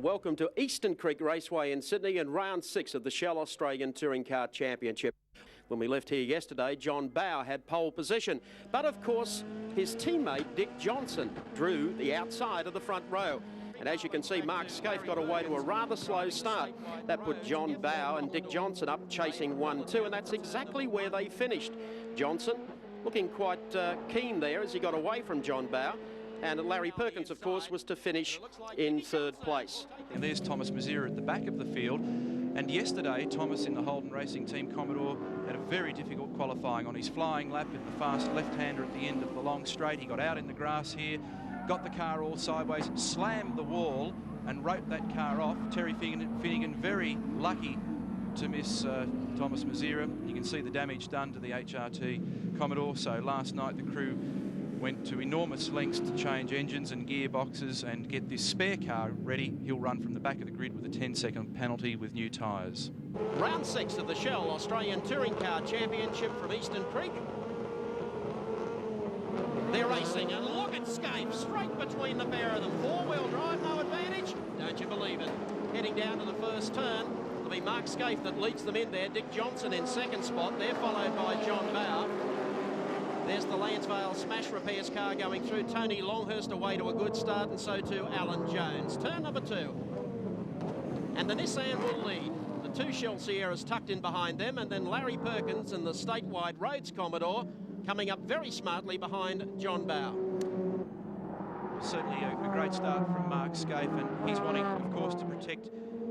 Welcome to Eastern Creek Raceway in Sydney and round 6 of the Shell Australian Touring Car Championship. When we left here yesterday, John Bowe had pole position, but of course his teammate Dick Johnson drew the outside of the front row. And as you can see, Mark Skaife got away to a rather slow start. That put John Bowe and Dick Johnson up chasing 1-2, and that's exactly where they finished. Johnson looking quite keen there as he got away from John Bowe. And Larry Perkins, of course, was to finish in 3rd place. And there's Thomas Mazira at the back of the field. And yesterday, Thomas in the Holden Racing Team Commodore had a very difficult qualifying on his flying lap in the fast left-hander at the end of the long straight. He got out in the grass here, got the car all sideways, slammed the wall and wrote that car off. Terry Finnegan very lucky to miss Thomas Mazira. You can see the damage done to the HRT Commodore. So last night the crew went to enormous lengths to change engines and gearboxes and get this spare car ready. He'll run from the back of the grid with a 10-second penalty with new tyres. Round 6 of the Shell Australian Touring Car Championship from Eastern Creek. They're racing, and look at Skaife, straight between the pair of them. 4-wheel drive, no advantage. Don't you believe it? Heading down to the first turn. It'll be Mark Skaife that leads them in there. Dick Johnson in 2nd spot. They're followed by John Bowe. There's the Lansvale Smash Repairs car going through. Tony Longhurst away to a good start, and so too Alan Jones. Turn number 2. And the Nissan will lead. The 2 Shell Sierras tucked in behind them, and then Larry Perkins and the statewide Rhodes Commodore coming up very smartly behind John Bowe. Certainly a great start from Mark Skaife, and he's wanting, of course, to protect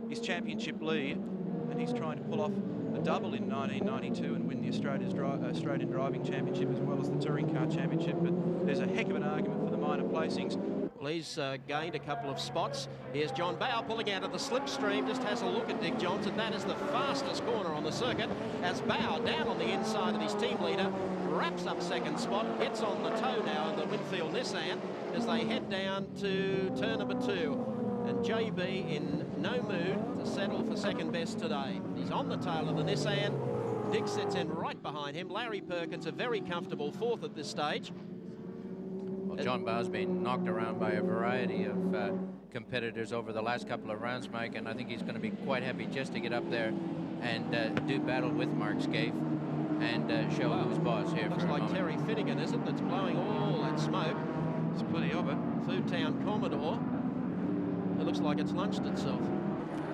his championship lead, and he's trying to pull off a double in 1992 and win the Australian Driving Championship as well as the Touring Car Championship. But there's a heck of an argument for the minor placings. Well, he's gained a couple of spots. Here's John Bowe pulling out of the slipstream, just has a look at Dick Johnson. That is the fastest corner on the circuit, as Bowe, down on the inside of his team leader, wraps up 2nd spot, gets on the toe now in the Winfield Nissan as they head down to turn number 2. And JB in no mood to settle for 2nd best today. He's on the tail of the Nissan. Dick sits in right behind him. Larry Perkins, a very comfortable 4th at this stage. Well, John Bowe's been knocked around by a variety of competitors over the last couple of rounds, Mike, and I think he's going to be quite happy just to get up there and do battle with Mark Skaife and show who's boss here. Looks like Terry Finnegan, is it, that's blowing all that smoke? There's plenty of it. Foodtown Commodore. It looks like it's lunched itself.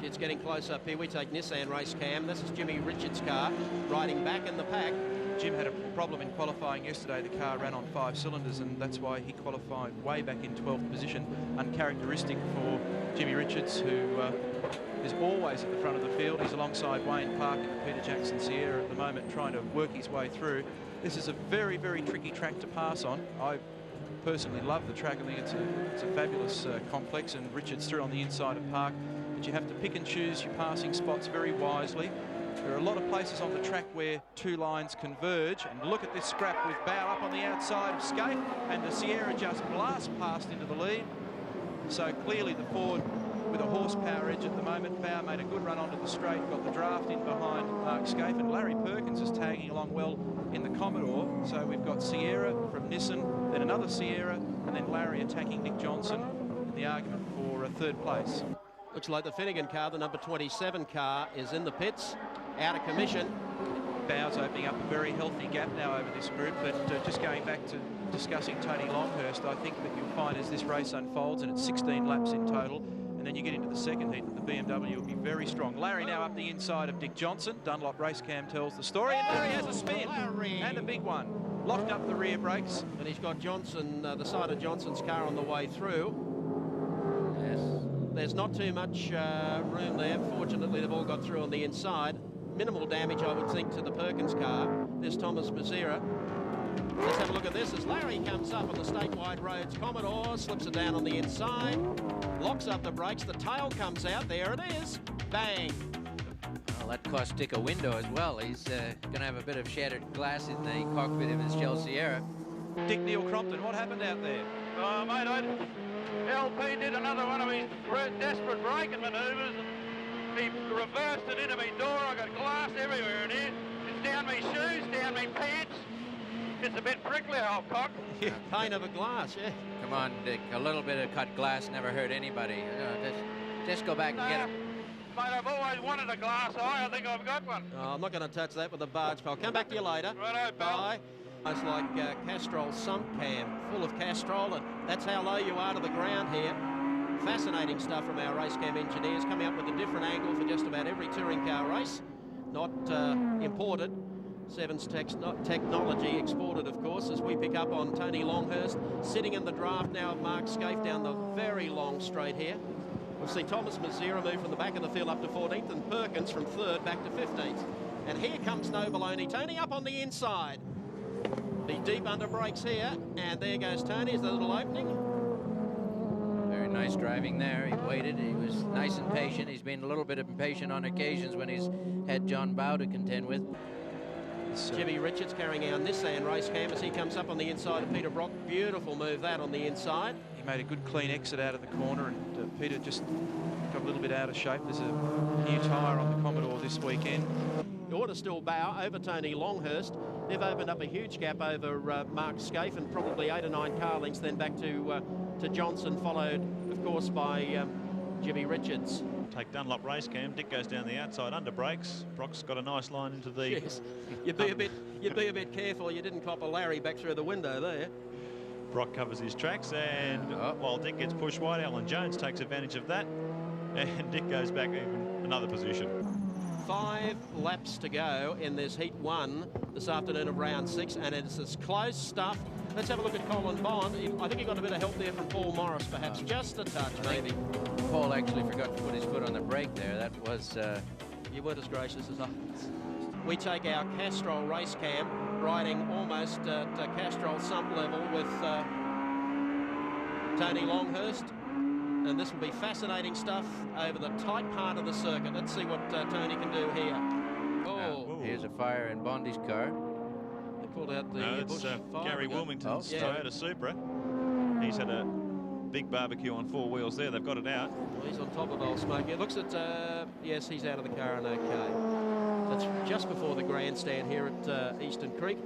It's getting close up here. We take Nissan race cam. This is Jimmy Richards' car riding back in the pack. Jim had a problem in qualifying yesterday. The car ran on 5 cylinders, and that's why he qualified way back in 12th position. Uncharacteristic for Jimmy Richards, who is always at the front of the field. He's alongside Wayne Park and Peter Jackson Sierra at the moment, trying to work his way through. This is a very, very tricky track to pass on. I personally love the track. I think it's a fabulous complex, and Richards through on the inside of Park. But you have to pick and choose your passing spots very wisely. There are a lot of places on the track where 2 lines converge, and look at this scrap with Bowe up on the outside of Skaife, and the Sierra just blast past into the lead. So clearly the Ford with a horsepower edge at the moment. Bowe made a good run onto the straight, got the draft in behind Mark Skaife, and Larry Perkins is tagging along well in the Commodore. So we've got Sierra from Nissan, then another Sierra, and then Larry attacking Dick Johnson in the argument for 3rd place. Looks like the Finnegan car, the number 27 car, is in the pits, out of commission. Bowe's opening up a very healthy gap now over this group, but just going back to discussing Tony Longhurst, I think that you'll find as this race unfolds, and it's 16 laps in total, and then you get into the 2nd heat, that the BMW will be very strong. Larry now up the inside of Dick Johnson. Dunlop Race Cam tells the story, and Larry has a spin, and a big one. Locked up the rear brakes. And he's got Johnson, the side of Johnson's car on the way through. Yes. There's not too much room there. Fortunately, they've all got through on the inside. Minimal damage, I would think, to the Perkins car. There's Thomas Mazira. Let's have a look at this as Larry comes up on the statewide Rhodes Commodore, slips it down on the inside, locks up the brakes, the tail comes out, there it is, bang. Well, that cost Dick a window as well. He's going to have a bit of shattered glass in the cockpit of his Shell Sierra. Dick Neil Crompton, what happened out there? Mate, LP did another one of his desperate braking manoeuvres. He reversed it into my door. I got glass everywhere in here. It's down my shoes, down my pants. It's a bit prickly, old cock. Pain of a glass, yeah. Come on, Dick. A little bit of cut glass never hurt anybody. Just go back and get him. Mate, I've always wanted a glass eye. I think I've got one. Oh, I'm not going to touch that with a barge, pal. Come back to you later. Righto, pal. Bye. It's like Castrol sump cam, full of Castrol, and that's how low you are to the ground here. Fascinating stuff from our race cam engineers, coming up with a different angle for just about every touring car race. Not imported. Sevens technology exported, of course, as we pick up on Tony Longhurst sitting in the draft now of Mark Skaife down the very long straight here. We'll see Thomas Mazira move from the back of the field up to 14th and Perkins from 3rd back to 15th. And here comes Noboloni. Tony up on the inside. Be deep under brakes here, and there goes Tony. Is the little opening. Very nice driving there. He waited. He was nice and patient. He's been a little bit impatient on occasions when he's had John Bowe to contend with. Jimmy Richards carrying our Nissan race cam as he comes up on the inside of Peter Brock. Beautiful move that on the inside. He made a good clean exit out of the corner, and Peter just got a little bit out of shape. There's a new tyre on the Commodore this weekend. Order still Bowe over Tony Longhurst. They've opened up a huge gap over Mark Skaife, and probably 8 or 9 car lengths then back to Johnson, followed of course by Jimmy Richards. Take Dunlop race cam. Dick goes down the outside under brakes. Brock's got a nice line into the. Yes, you'd be a bit careful. You didn't cop a Larry back through the window there. Brock covers his tracks, and while Dick gets pushed wide, Alan Jones takes advantage of that, and Dick goes back even another position. 5 laps to go in this Heat 1 this afternoon of round 6, and it's this close stuff. Let's have a look at Colin Bond. I think he got a bit of help there from Paul Morris, perhaps just a touch, maybe. Paul actually forgot to put his foot on the brake there. That was... You weren't as gracious as us. We take our Castrol race cam, riding almost at Castrol sump level with Tony Longhurst. And this will be fascinating stuff over the tight part of the circuit. Let's see what Tony can do here. Oh, here's a fire in Bondi's car. They pulled out the it's Bush fire Gary gun. Wilmington's Toyota Supra. He's had a big barbecue on 4 wheels there. They've got it out. Well, he's on top of old smoke. It looks at, yes, he's out of the car and okay. That's just before the grandstand here at Eastern Creek.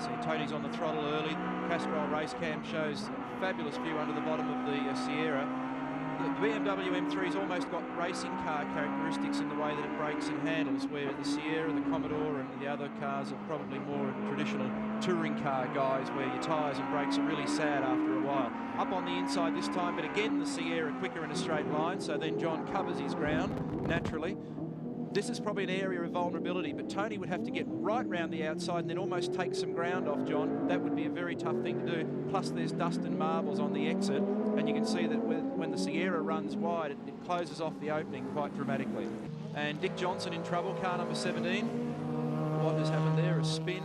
See, Tony's on the throttle early. Castrol race cam shows a fabulous view under the bottom of the Sierra. The BMW M3's almost got racing car characteristics in the way that it brakes and handles, where the Sierra, the Commodore and the other cars are probably more traditional touring car guys, where your tyres and brakes are really sad after a while. Up on the inside this time, but again the Sierra quicker in a straight line, so then John covers his ground naturally. This is probably an area of vulnerability, but Tony would have to get right round the outside and then almost take some ground off John. That would be a very tough thing to do. Plus there's dust and marbles on the exit, and you can see that when the Sierra runs wide, it closes off the opening quite dramatically. And Dick Johnson in trouble, car number 17. What has happened there? A spin?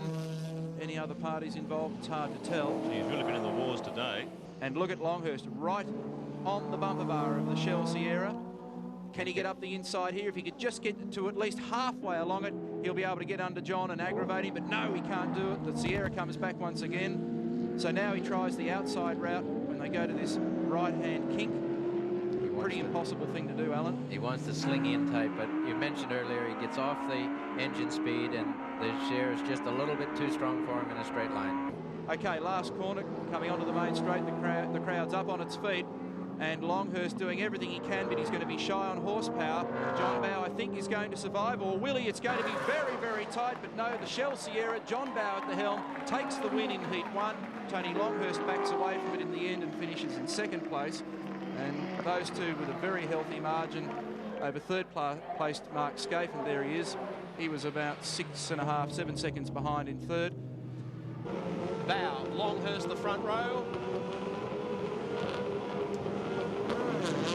Any other parties involved? It's hard to tell. He's really been in the wars today. And look at Longhurst right on the bumper bar of the Shell Sierra. Can he get up the inside here? If he could just get to at least halfway along it, he'll be able to get under John and aggravate him, but no, he can't do it. The Sierra comes back once again. So now he tries the outside route when they go to this right-hand kink. Pretty impossible thing to do, Alan. He wants the sling-in type, but you mentioned earlier he gets off the engine speed and the Sierra is just a little bit too strong for him in a straight line. Okay, last corner, coming onto the main straight, the crowd's up on its feet. And Longhurst doing everything he can, but he's going to be shy on horsepower. John Bowe, I think, is going to survive, or will he? It's going to be very, very tight, but no, the Shell Sierra, John Bowe at the helm, takes the win in Heat 1. Tony Longhurst backs away from it in the end and finishes in 2nd place. And those two with a very healthy margin over 3rd placed Mark Skaife, and there he is. He was about 6.5, 7 seconds behind in 3rd. Bowe, Longhurst the front row.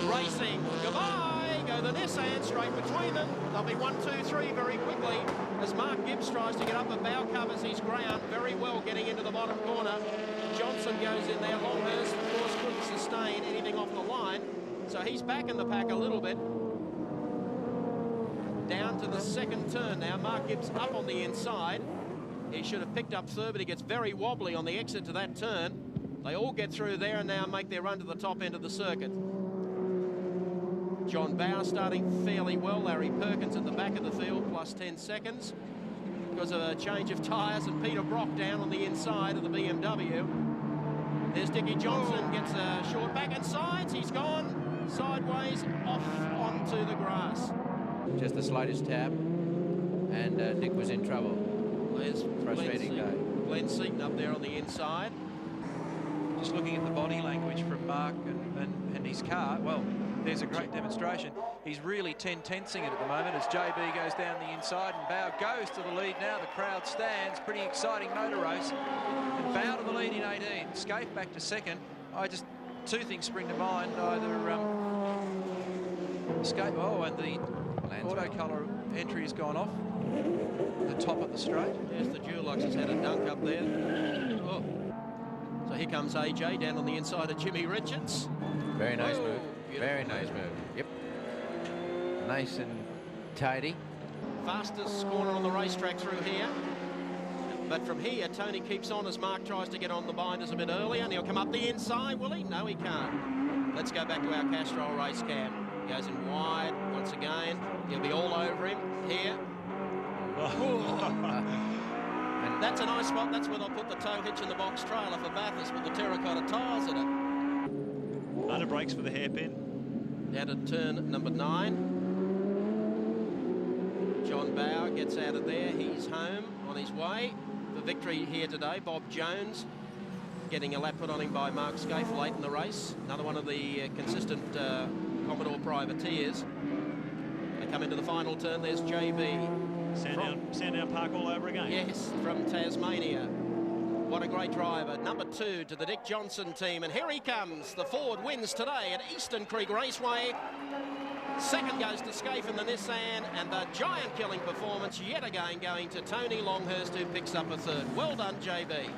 Racing, goodbye, go the Nissan straight between them. They'll be 1, 2, 3 very quickly as Mark Gibbs tries to get up, but Bowe covers his ground very well getting into the bottom corner. Johnson goes in there. Longhurst, of course, couldn't sustain anything off the line, so he's back in the pack a little bit. Down to the 2nd turn now. Mark Gibbs up on the inside. He should have picked up 3rd, but he gets very wobbly on the exit to that turn. They all get through there and now make their run to the top end of the circuit. John Bowe starting fairly well. Larry Perkins at the back of the field, plus 10 seconds because of a change of tyres, and Peter Brock down on the inside of the BMW. There's Dickie Johnson, gets a short back and sides. He's gone. sideways, off onto the grass. Just the slightest tap, and Dick was in trouble. There's Frustrating guy. Glenn Seaton up there on the inside. Just looking at the body language from Mark and his car, well, there's a great demonstration. He's really 10-tensing it at the moment as JB goes down the inside and Bow goes to the lead now. The crowd stands. Pretty exciting motor race. And Bow to the lead in 18. Scaife back to second. Two things spring to mind. Either Scaife, and the auto colour entry has gone off. The top of the straight. Yes, the Dulux has had a dunk up there. Oh. So here comes AJ down on the inside of Jimmy Richards. Very nice Oh, move. beautiful. Very nice move. Yep. Nice and tidy. Fastest corner on the racetrack through here. But from here, Tony keeps on as Mark tries to get on the binders a bit earlier, and he'll come up the inside, will he? No, he can't. Let's go back to our Castrol race cam. Goes in wide once again. He'll be all over him here. And that's a nice spot. That's where they'll put the tow hitch in the box trailer for Bathurst with the terracotta tiles in it. Under brakes for the hairpin. Down to turn number 9. John Bower gets out of there. He's home on his way for victory here today. Bob Jones getting a lap put on him by Mark Scaife late in the race. Another one of the consistent Commodore privateers. They come into the final turn. There's JB. Sandown Park all over again. Yes, from Tasmania. What a great driver. Number 2 to the Dick Johnson team. And here he comes. The Ford wins today at Eastern Creek Raceway. Second goes to Scaife in the Nissan. And the giant killing performance yet again going to Tony Longhurst, who picks up a third. Well done, JB.